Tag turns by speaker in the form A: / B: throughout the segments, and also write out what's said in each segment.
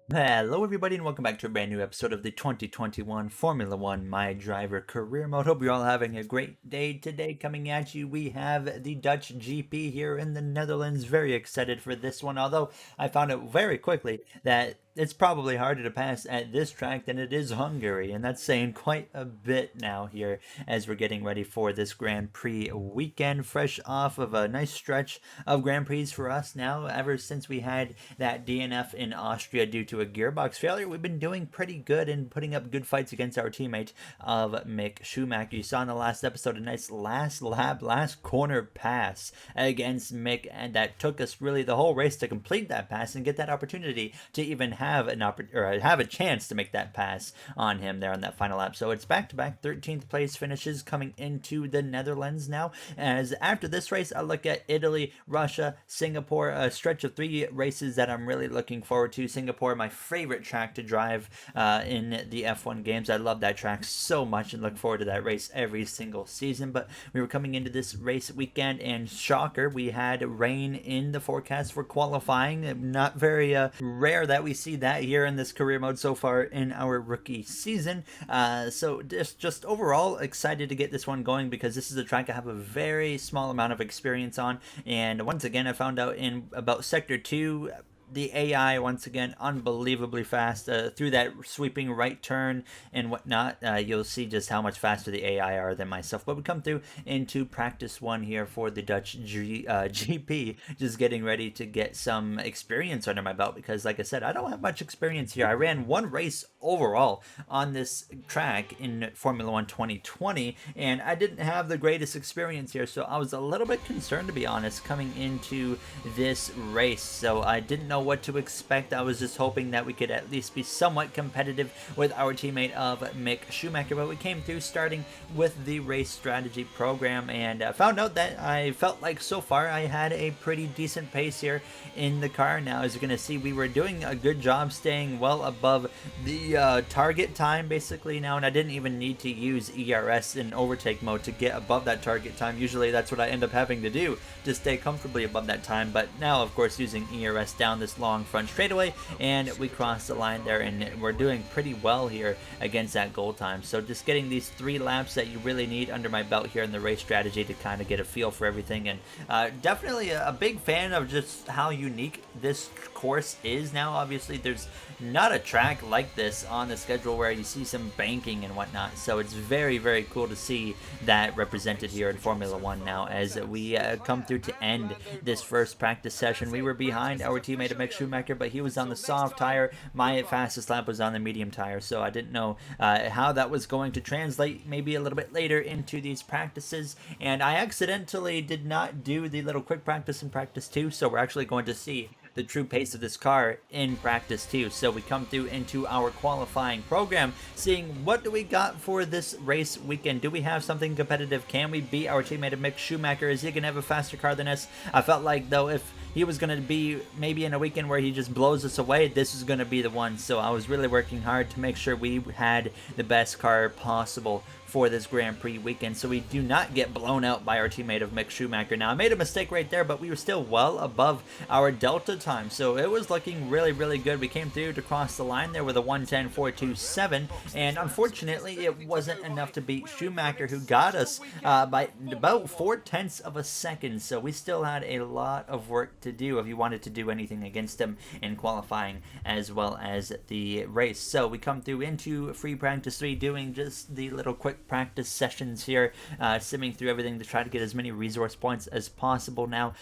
A: Hello, everybody, and welcome back to a brand new episode of the 2021 Formula One My Driver Career Mode. Hope you're all having a great day today. Coming at you, we have the Dutch GP here in the Netherlands. Very excited for this one, although I found out very quickly that it's probably harder to pass at this track than it is Hungary, and that's saying quite a bit now here as we're getting ready for this Grand Prix weekend, fresh off of a nice stretch of Grand Prix for us now. Ever since we had that DNF in Austria due to a gearbox failure, we've been doing pretty good and putting up good fights against our teammate of Mick Schumacher. You saw in the last episode a nice last lap, last corner pass against Mick, and that took us really the whole race to complete that pass and get that opportunity to even have have a chance to make that pass on him there on that final lap. So it's back-to-back 13th place finishes coming into the Netherlands now. As after this race, I look at Italy, Russia, Singapore, a stretch of 3 races that I'm really looking forward to. Singapore, my favorite track to drive in the F1 games. I love that track so much and look forward to that race every single season. But we were coming into this race weekend, and shocker, we had rain in the forecast for qualifying. Not very rare that we see that here in this career mode so far in our rookie season. So just overall excited to get this one going because this is a track I have a very small amount of experience on. And once again, I found out in about Sector 2, the AI once again unbelievably fast through that sweeping right turn and whatnot. You'll see just how much faster the AI are than myself. But we come through into practice 1 here for the Dutch GP, just getting ready to get some experience under my belt because, like I said, I don't have much experience here. I ran 1 race overall on this track in Formula One 2020, and I didn't have the greatest experience here, so I was a little bit concerned, to be honest, coming into this race. So I didn't know what to expect. I was just hoping that we could at least be somewhat competitive with our teammate of Mick Schumacher, but we came through starting with the race strategy program and found out that I felt like so far I had a pretty decent pace here in the car. Now, as you're going to see, we were doing a good job staying well above the target time basically now, and I didn't even need to use ERS in overtake mode to get above that target time. Usually that's what I end up having to do to stay comfortably above that time, but now of course using ERS down this long front straightaway, and we crossed the line there, and we're doing pretty well here against that goal time. So just getting these 3 laps that you really need under my belt here in the race strategy to kind of get a feel for everything, and definitely a big fan of just how unique this course is now. Obviously there's not a track like this on the schedule where you see some banking and whatnot, so it's very, very cool to see that represented here in Formula One now as we come through to end this first practice session. We were behind our teammate Mick Schumacher, but he was on the soft tire. My fastest lap was on the medium tire, so I didn't know how that was going to translate maybe a little bit later into these practices, and I accidentally did not do the little quick practice in practice 2, so we're actually going to see the true pace of this car in practice too. So we come through into our qualifying program, seeing what do we got for this race weekend. Do we have something competitive? Can we beat our teammate Mick Schumacher? Is he gonna have a faster car than us? I felt like though if he was going to be maybe in a weekend where he just blows us away, this is going to be the one. So I was really working hard to make sure we had the best car possible for this Grand Prix weekend, so we do not get blown out by our teammate of Mick Schumacher. Now, I made a mistake right there, but we were still well above our delta time, so it was looking really, really good. We came through to cross the line there with a 1:10.427, and unfortunately, it wasn't enough to beat Schumacher, who got us by about 0.4 of a second, so we still had a lot of work to do if you wanted to do anything against him in qualifying as well as the race. So we come through into free practice 3, doing just the little quick practice sessions here, simming through everything to try to get as many resource points as possible. Now,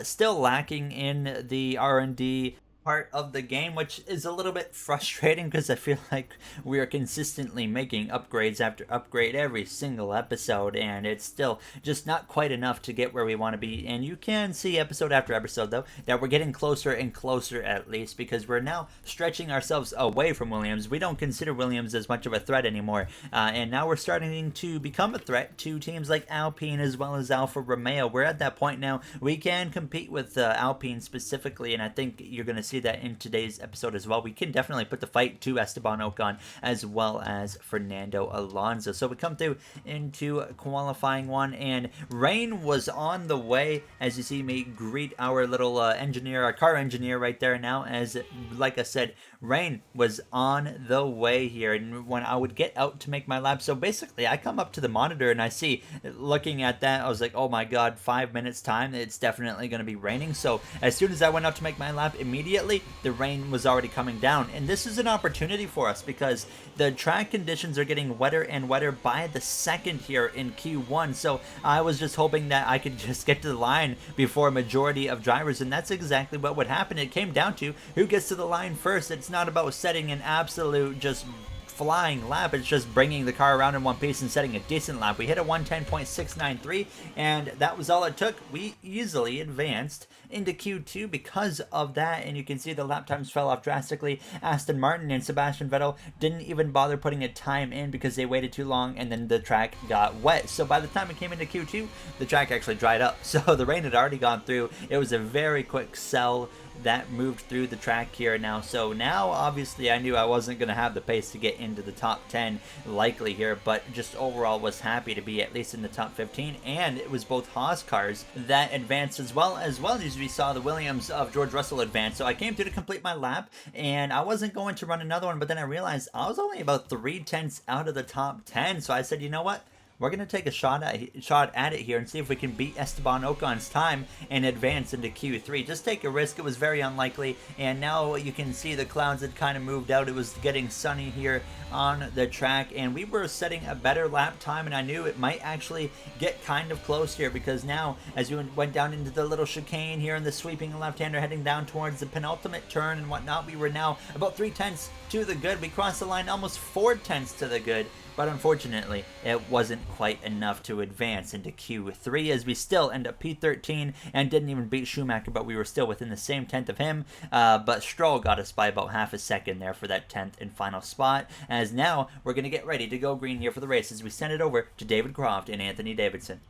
A: still lacking in the R&D part of the game, which is a little bit frustrating because I feel like we are consistently making upgrades after upgrade every single episode, and it's still just not quite enough to get where we want to be. And you can see episode after episode, though, that we're getting closer and closer, at least, because we're now stretching ourselves away from Williams. We don't consider Williams as much of a threat anymore, and now we're starting to become a threat to teams like Alpine as well as Alfa Romeo. We're at that point now we can compete with Alpine specifically, and I think you're going to see see that in today's episode as well. We can definitely put the fight to Esteban Ocon as well as Fernando Alonso. So we come through into qualifying one, and rain was on the way, as you see me greet our little our car engineer right there now, as like I said, rain was on the way here. And when I would get out to make my lap, so basically I come up to the monitor and I see, looking at that, I was like, oh my god, 5 minutes time, it's definitely going to be raining. So as soon as I went out to make my lap, immediately the rain was already coming down. And this is an opportunity for us because the track conditions are getting wetter and wetter by the second here in Q1. So I was just hoping that I could just get to the line before a majority of drivers, and that's exactly what would happen. It came down to who gets to the line first. It's not about setting an absolute just flying lap, it's just bringing the car around in one piece and setting a decent lap. We hit a 110.693, and that was all it took. We easily advanced into Q2 because of that, and you can see the lap times fell off drastically. Aston Martin and Sebastian Vettel didn't even bother putting a time in because they waited too long, and then the track got wet. So by the time it came into Q2, the track actually dried up. So the rain had already gone through. It was a very quick sell that moved through the track here now. So now obviously I knew I wasn't going to have the pace to get into the top 10 likely here, but just overall was happy to be at least in the top 15. And it was both Haas cars that advanced as well as we saw the Williams of George Russell advance. So I came through to complete my lap, and I wasn't going to run another one, but then I realized I was only about 3/10 out of the top 10. So I said, you know what, we're going to take a shot at it here and see if we can beat Esteban Ocon's time and advance into Q3. Just take a risk. It was very unlikely, and now you can see the clouds had kind of moved out. It was getting sunny here on the track, and we were setting a better lap time, and I knew it might actually get kind of close here, because now as we went down into the little chicane here in the sweeping left-hander heading down towards the penultimate turn and whatnot, we were now about 3/10 to the good. We crossed the line almost 4/10 to the good, but unfortunately it wasn't quite enough to advance into Q3, as we still end up P13 and didn't even beat Schumacher, but we were still within the same 10th of him. But Stroll got us by about half a second there for that 10th and final spot, as now we're going to get ready to go green here for the race as we send it over to David Croft and Anthony Davidson.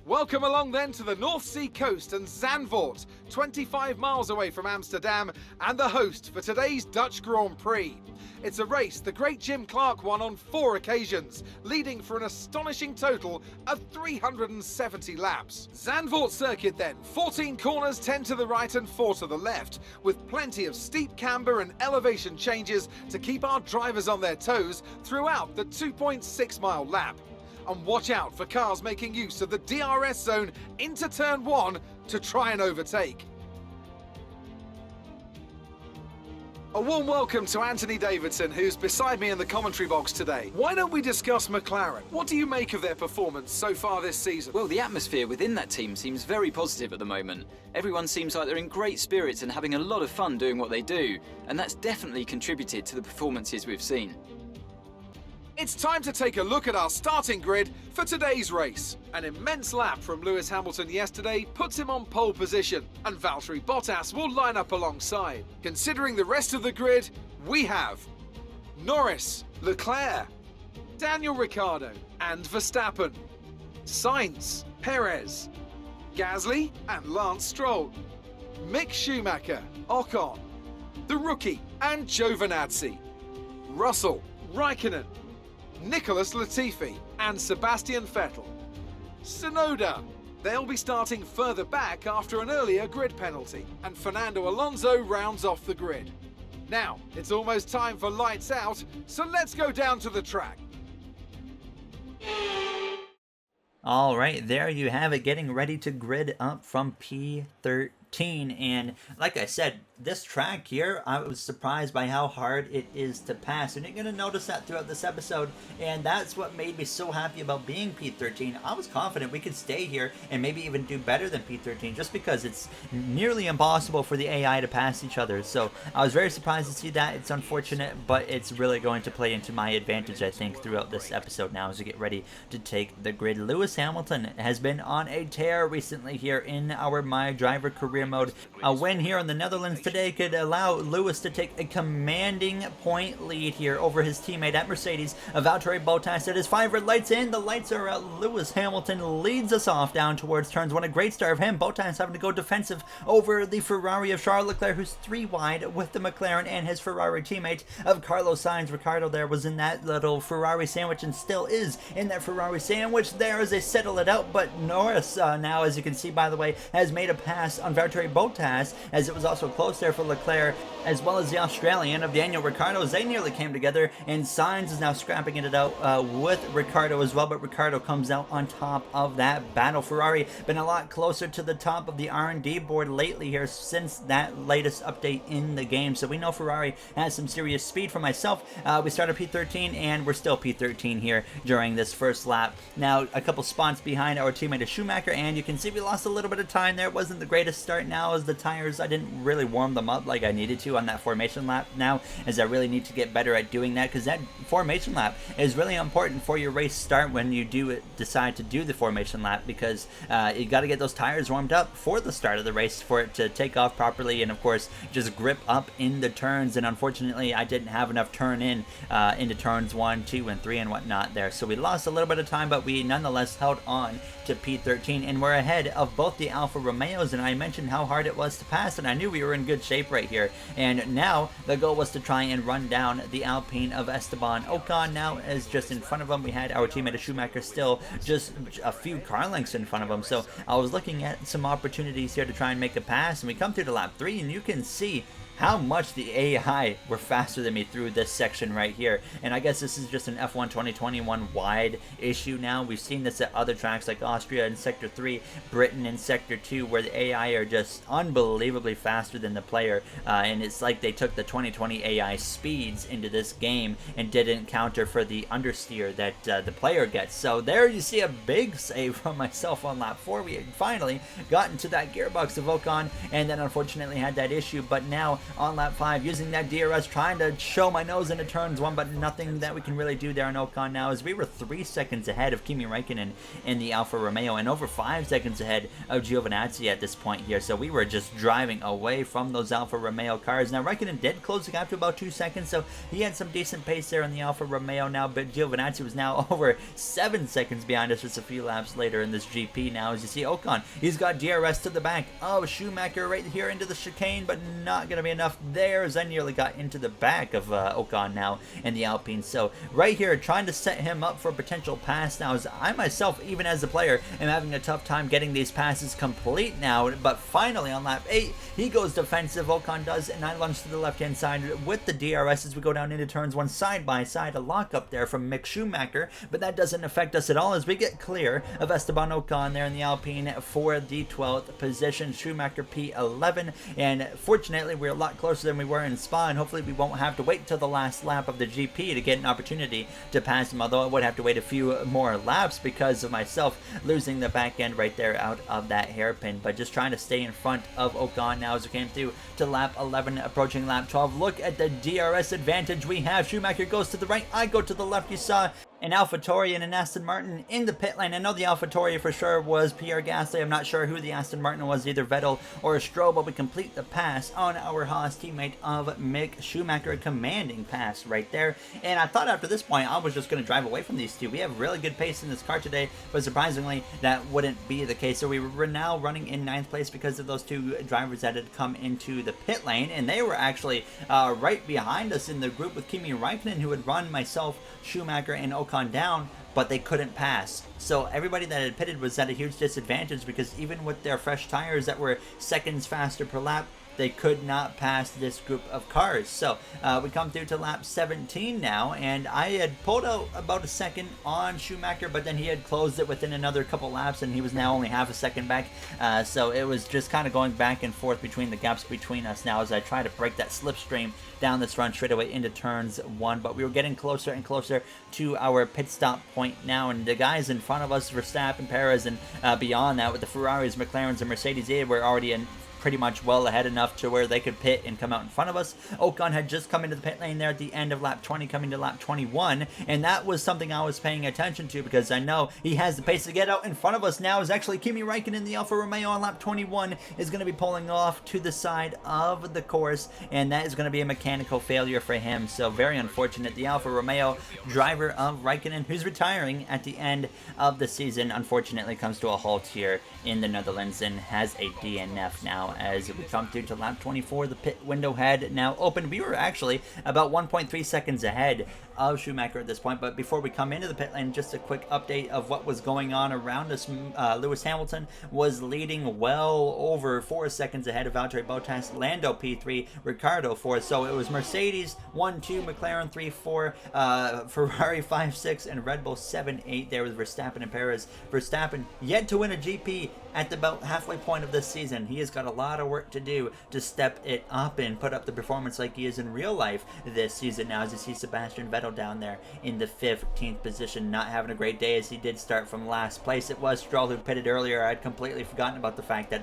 B: Welcome along then to the North Sea coast and Zandvoort, 25 miles away from Amsterdam, and the host for today's Dutch Grand Prix. It's a race the great Jim Clark won on 4 occasions, leading for an astonishing total of 370 laps. Zandvoort circuit then, 14 corners, 10 to the right and 4 to the left, with plenty of steep camber and elevation changes to keep our drivers on their toes throughout the 2.6-mile lap. And watch out for cars making use of the DRS zone into turn 1 to try and overtake. A warm welcome to Anthony Davidson, who's beside me in the commentary box today. Why don't we discuss McLaren? What do you make of their performance so far this season?
C: Well, the atmosphere within that team seems very positive at the moment. Everyone seems like they're in great spirits and having a lot of fun doing what they do, and that's definitely contributed to the performances we've seen.
B: It's time to take a look at our starting grid for today's race. An immense lap from Lewis Hamilton yesterday puts him on pole position, and Valtteri Bottas will line up alongside. Considering the rest of the grid, we have Norris, Leclerc, Daniel Ricciardo and Verstappen, Sainz, Perez, Gasly and Lance Stroll, Mick Schumacher, Ocon, the rookie and Giovinazzi, Russell, Raikkonen, Nicholas Latifi and Sebastian Vettel. Tsunoda. They'll be starting further back after an earlier grid penalty, and Fernando Alonso rounds off the grid. Now, it's almost time for lights out, so let's go down to the track.
A: All right, there you have it, getting ready to grid up from P13. And like I said, this track here, I was surprised by how hard it is to pass, and you're going to notice that throughout this episode, and that's what made me so happy about being P13. I was confident we could stay here and maybe even do better than P13, just because it's nearly impossible for the AI to pass each other. So I was very surprised to see that. It's unfortunate, but it's really going to play into my advantage, I think, throughout this episode now as we get ready to take the grid. Lewis Hamilton has been on a tear recently here in our My Driver career mode. A win here in the Netherlands today could allow Lewis to take a commanding point lead here over his teammate at Mercedes. Valtteri Bottas at his 5 red lights in. The lights are out. Lewis Hamilton leads us off down towards turns 1. A great start of him. Bottas having to go defensive over the Ferrari of Charles Leclerc, who's 3 wide with the McLaren and his Ferrari teammate of Carlos Sainz. Ricardo there was in that little Ferrari sandwich and still is in that Ferrari sandwich there as they settle it out. But Norris now, as you can see by the way, has made a pass on Valtteri Bottas, as it was also close there for Leclerc, as well as the Australian of Daniel Ricciardo, as they nearly came together, and Sainz is now scrapping it out with Ricciardo as well, but Ricciardo comes out on top of that battle. Ferrari been a lot closer to the top of the R&D board lately here since that latest update in the game, so we know Ferrari has some serious speed. For myself, we started P13 and we're still P13 here during this first lap. Now a couple spots behind our teammate Schumacher, and you can see we lost a little bit of time there. It wasn't the greatest start now, as the tires, I didn't really warm them up like I needed to on that formation lap now, as I really need to get better at doing that, because that formation lap is really important for your race start when you do decide to do the formation lap, because you got to get those tires warmed up for the start of the race for it to take off properly and of course just grip up in the turns. And unfortunately I didn't have enough turn in into turns 1, 2, and 3 and whatnot there, so we lost a little bit of time, but we nonetheless held on to P13 and we're ahead of both the Alfa Romeos. And I mentioned how hard it was to pass, and I knew we were in good shape right here, and now the goal was to try and run down the Alpine of Esteban Ocon. Now is just in front of him. We had our teammate Schumacher still just a few car lengths in front of him, so I was looking at some opportunities here to try and make a pass, and we come through to lap 3 and you can see how much the AI were faster than me through this section right here. And I guess this is just an F1 2021 wide issue now. We've seen this at other tracks like Austria in Sector 3, Britain in Sector 2, where the AI are just unbelievably faster than the player. And it's like they took the 2020 AI speeds into this game and didn't counter for the understeer that the player gets. So there you see a big save from myself on lap 4. We had finally gotten to that gearbox of Ocon, and then unfortunately had that issue. But now on lap 5, using that DRS, trying to show my nose into turns 1, but nothing that we can really do there on Ocon now, as we were 3 seconds ahead of Kimi Räikkönen in the Alfa Romeo and over 5 seconds ahead of Giovinazzi at this point here. So we were just driving away from those Alfa Romeo cars. Now Räikkönen did close the gap to about 2 seconds, so he had some decent pace there in the Alfa Romeo now, but Giovinazzi was now over 7 seconds behind us just a few laps later in this GP. Now as you see Ocon, he's got DRS to the back of Schumacher right here into the chicane, but not going to be enough there, as I nearly got into the back of Ocon now in the Alpine. So right here trying to set him up for a potential pass now, as I myself, even as a player, am having a tough time getting these passes complete now. But finally on lap 8 he goes defensive, Ocon does, and I lunge to the left hand side with the DRS as we go down into turns 1 side by side. A lock up there from Mick Schumacher, but that doesn't affect us at all as we get clear of Esteban Ocon there in the Alpine for the 12th position. Schumacher P11, and fortunately we're a lot closer than we were in Spa, and hopefully we won't have to wait till the last lap of the GP to get an opportunity to pass him, although I would have to wait a few more laps because of myself losing the back end right there out of that hairpin. But just trying to stay in front of Ocon now as we came through to lap 11, approaching lap 12. Look at the DRS advantage we have. Schumacher goes to the right, I go to the left. You saw an AlphaTauri and an Aston Martin in the pit lane. I know the AlphaTauri for sure was Pierre Gasly. I'm not sure who the Aston Martin was, either Vettel or Stroll, but we complete the pass on our Haas teammate of Mick Schumacher. A commanding pass right there. And I thought after this point I was just going to drive away from these two. We have really good pace in this car today, but surprisingly that wouldn't be the case. So we were now running in 9th place because of those two drivers that had come into the pit lane, and they were actually right behind us in the group with Kimi Räikkönen, who had run myself, Schumacher, and Ocon down, but they couldn't pass. So everybody that had pitted was at a huge disadvantage, because even with their fresh tires that were seconds faster per lap, they could not pass this group of cars. So we come through to lap 17 now, and I had pulled out about a second on Schumacher, but then he had closed it within another couple laps, and he was now only half a second back. So it was just kind of going back and forth between the gaps between us now as I try to break that slipstream down this run straightaway into turns 1. But we were getting closer and closer to our pit stop point now, and the guys in front of us, Verstappen, Perez, and beyond that with the Ferraris, McLarens, and Mercedes, they were already in pretty much well ahead enough to where they could pit and come out in front of us. Ocon had just come into the pit lane there at the end of lap 20, coming to lap 21, and that was something I was paying attention to because I know he has the pace to get out in front of us now. Is actually Kimi Räikkönen, the Alfa Romeo on lap 21, is going to be pulling off to the side of the course, and that is going to be a mechanical failure for him. So very unfortunate. The Alfa Romeo driver of Räikkönen, who's retiring at the end of the season, unfortunately comes to a halt here in the Netherlands and has a DNF now. As we come through to lap 24, the pit window had now opened. We were actually about 1.3 seconds ahead of Schumacher at this point, but before we come into the pit lane, just a quick update of what was going on around us. Lewis Hamilton was leading well over 4 seconds ahead of Valtteri Bottas, Lando P3, Ricciardo 4, so it was Mercedes 1-2, McLaren 3-4, Ferrari 5-6, and Red Bull 7-8 there with Verstappen and Perez. Verstappen yet to win a GP at about halfway point of this season. He has got a lot of work to do to step it up and put up the performance like he is in real life this season now, as you see Sebastian Vettel down there in the 15th position, not having a great day as he did start from last place. It was Stroll who pitted earlier. I'd completely forgotten about the fact that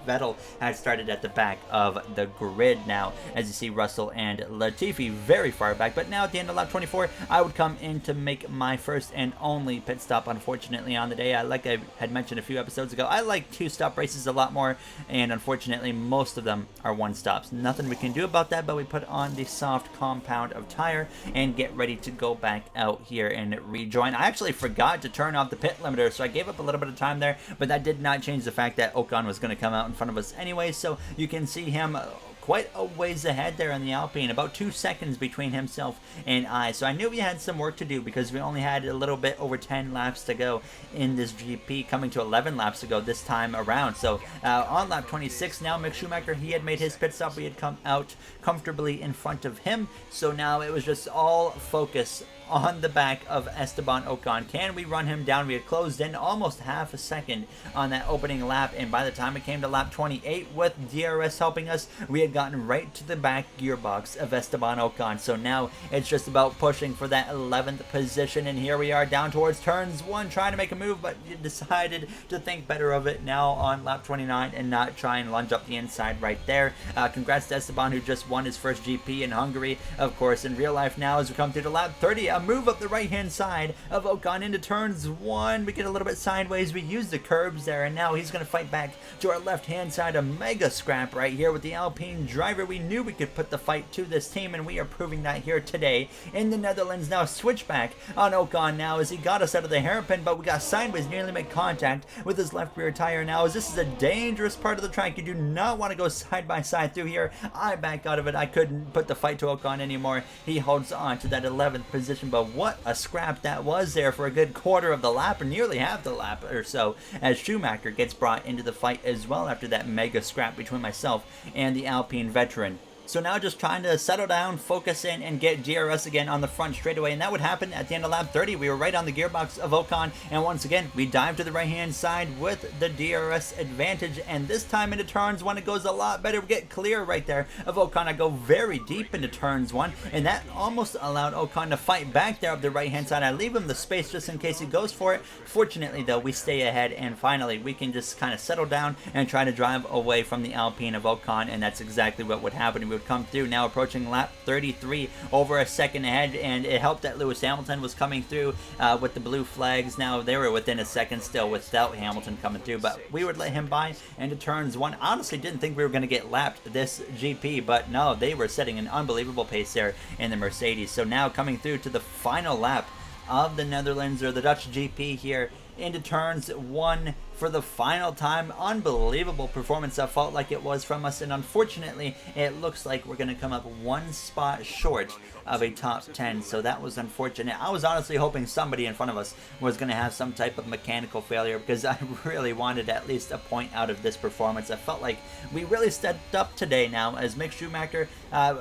A: Vettel had started at the back of the grid now, as you see Russell and Latifi very far back. But now at the end of lap 24, I would come in to make my first and only pit stop, unfortunately, on the day. Like I had mentioned a few episodes ago, I like 2-stop races a lot more, and unfortunately most of them are 1-stops. Nothing we can do about that, but we put on the soft compound of tire and get ready to go back out here and rejoin. I actually forgot to turn off the pit limiter, so I gave up a little bit of time there, but that did not change the fact that Ocon was going to come out in front of us anyway. So you can see him quite a ways ahead there in the Alpine, about 2 seconds between himself and I. So I knew we had some work to do because we only had a little bit over 10 laps to go in this GP, coming to 11 laps to go this time around. So on lap 26 now, Mick Schumacher, he had made his pit stop. We had come out comfortably in front of him. So now it was just all focus on the back of Esteban Ocon. Can we run him down? We had closed in almost half a second on that opening lap, and by the time it came to lap 28 with DRS helping us, we had gotten right to the back gearbox of Esteban Ocon. So now it's just about pushing for that 11th position, and here we are down towards turns 1, trying to make a move, but you decided to think better of it now on lap 29 and not try and lunge up the inside right there. Congrats to Esteban, who just won his first GP in Hungary. Of course, in real life now, as we come through to lap 30, move up the right hand side of Ocon into turns 1. We get a little bit sideways. We use the curbs there, and now he's going to fight back to our left hand side. A mega scrap right here with the Alpine driver. We knew we could put the fight to this team, and we are proving that here today in the Netherlands. Now switchback on Ocon now as he got us out of the hairpin, but we got sideways, nearly made contact with his left rear tire now, as this is a dangerous part of the track. You do not want to go side by side through here. I back out of it. I couldn't put the fight to Ocon anymore. He holds on to that 11th position, but what a scrap that was there for a good quarter of the lap, or nearly half the lap or so, as Schumacher gets brought into the fight as well after that mega scrap between myself and the Alpine veteran. So now just trying to settle down, focus in, and get DRS again on the front straightaway, and that would happen at the end of lap 30. We were right on the gearbox of Ocon, and once again, we dive to the right-hand side with the DRS advantage, and this time into turns 1, it goes a lot better. We get clear right there of Ocon. I go very deep into turns 1, and that almost allowed Ocon to fight back there up the right-hand side. I leave him the space just in case he goes for it. Fortunately, though, we stay ahead, and finally, we can just kind of settle down and try to drive away from the Alpine of Ocon, and that's exactly what would happen. We would come through now approaching lap 33, over a second ahead, and it helped that Lewis Hamilton was coming through with the blue flags. Now they were within a second still without Hamilton coming through, but we would let him by into turns 1. Honestly didn't think we were going to get lapped this GP, but no, they were setting an unbelievable pace there in the Mercedes. So now coming through to the final lap of the Netherlands, or the Dutch GP here, into turns 1 for the final time. Unbelievable performance that felt like it was from us, and unfortunately it looks like we're going to come up 1 spot short of a top 10, so that was unfortunate. I was honestly hoping somebody in front of us was going to have some type of mechanical failure, because I really wanted at least a point out of this performance. I felt like we really stepped up today now, as Mick Schumacher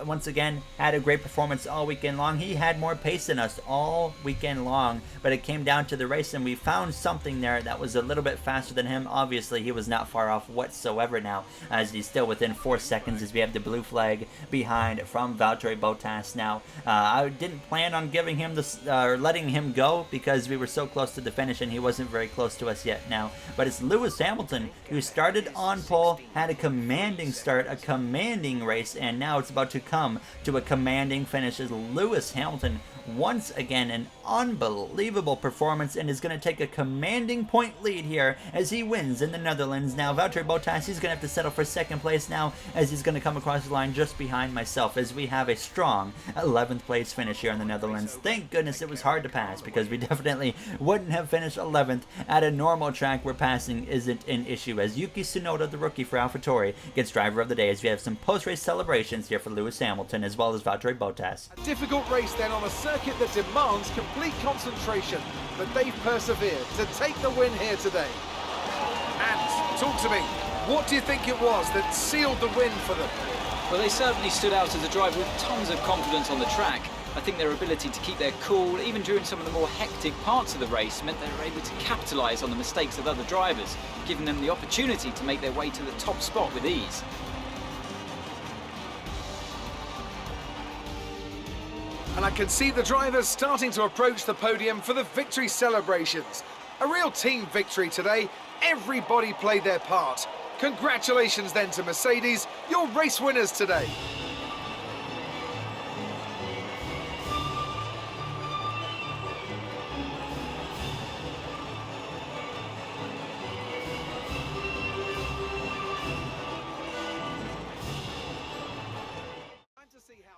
A: once again had a great performance all weekend long. He had more pace than us all weekend long, but it came down to the race, and we found something there that was a little bit faster faster than him. Obviously, he was not far off whatsoever now, as he's still within 4 seconds as we have the blue flag behind from Valtteri Bottas now. I didn't plan on giving him this, or letting him go, because we were so close to the finish and he wasn't very close to us yet now. But it's Lewis Hamilton who started on pole, had a commanding start, a commanding race, and now it's about to come to a commanding finish as Lewis Hamilton once again an unbelievable performance and is going to take a commanding point lead here as he wins in the Netherlands. Now Valtteri Bottas, he's going to have to settle for second place now, as he's going to come across the line just behind myself, as we have a strong 11th place finish here in the Netherlands. Thank goodness it was hard to pass, because we definitely wouldn't have finished 11th at a normal track where passing isn't an issue, as Yuki Tsunoda, the rookie for AlphaTauri, gets driver of the day, as we have some post-race celebrations here for Lewis Hamilton as well as Valtteri Bottas.
B: A difficult race then on a circuit that demands complete concentration, but they've persevered to take the win here today. And talk to me, what do you think it was that sealed the win for them?
C: Well, they certainly stood out as a driver with tons of confidence on the track. I think their ability to keep their cool, even during some of the more hectic parts of the race, meant they were able to capitalise on the mistakes of other drivers, giving them the opportunity to make their way to the top spot with ease.
B: And I can see the drivers starting to approach the podium for the victory celebrations. A real team victory today. Everybody played their part. Congratulations then to Mercedes, your race winners today.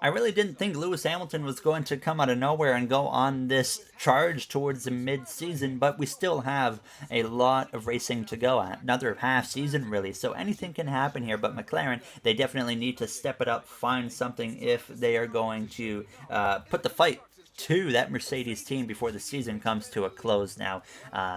A: I really didn't think Lewis Hamilton was going to come out of nowhere and go on this charge towards the mid-season, but we still have a lot of racing to go at. Another half season, really, so anything can happen here, but McLaren, they definitely need to step it up, find something if they are going to put the fight to that Mercedes team before the season comes to a close now.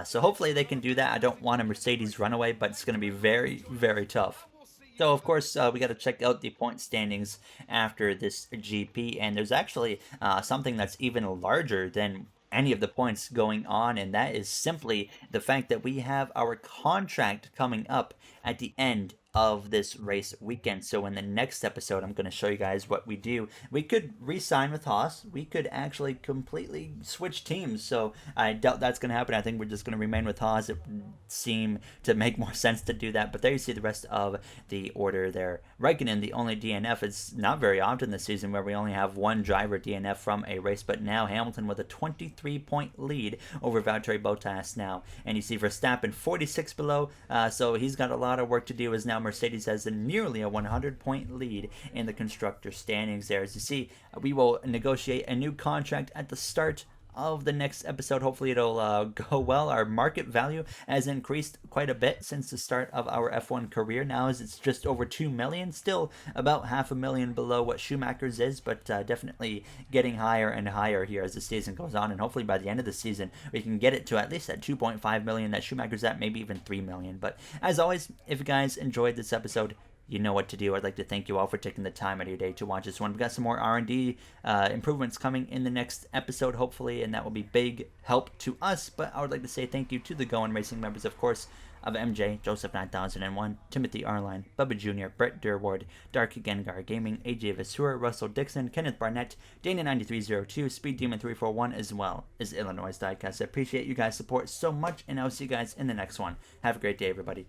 A: So hopefully they can do that. I don't want a Mercedes runaway, but it's going to be very, very tough. So, of course, we got to check out the point standings after this GP, and there's actually something that's even larger than any of the points going on, and that is simply the fact that we have our contract coming up at the end of this race weekend. So in the next episode, I'm going to show you guys what we do. We could re-sign with Haas. We could actually completely switch teams. So I doubt that's going to happen. I think we're just going to remain with Haas. It would seem to make more sense to do that. But there you see the rest of the order there. Raikkonen, the only DNF. It's not very often this season where we only have one driver DNF from a race. But now Hamilton with a 23-point lead over Valtteri Bottas now. And you see Verstappen 46 below. So he's got a lot of work to do, as now Mercedes has nearly a 100-point lead in the constructor standings there. As you see, we will negotiate a new contract at the start of the next episode. Hopefully it'll go well. Our market value has increased quite a bit since the start of our F1 career. Now is it's just over 2 million, still about $500,000 below what Schumacher's is, but definitely getting higher and higher here as the season goes on, and hopefully by the end of the season we can get it to at least that 2.5 million that Schumacher's at, maybe even 3 million. But as always, if you guys enjoyed this episode, you know what to do. I'd like to thank you all for taking the time out of your day to watch this one. We've got some more R&D improvements coming in the next episode, hopefully, and that will be big help to us. But I would like to say thank you to the Going Racing members, of course, of MJ, Joseph 9001, Timothy Arline, Bubba Jr., Brett Durward, Dark Gengar Gaming, AJ Vasura, Russell Dixon, Kenneth Barnett, Dana9302, Speed Demon 341, as well as Illinois Diecast. I appreciate you guys' support so much, and I'll see you guys in the next one. Have a great day, everybody.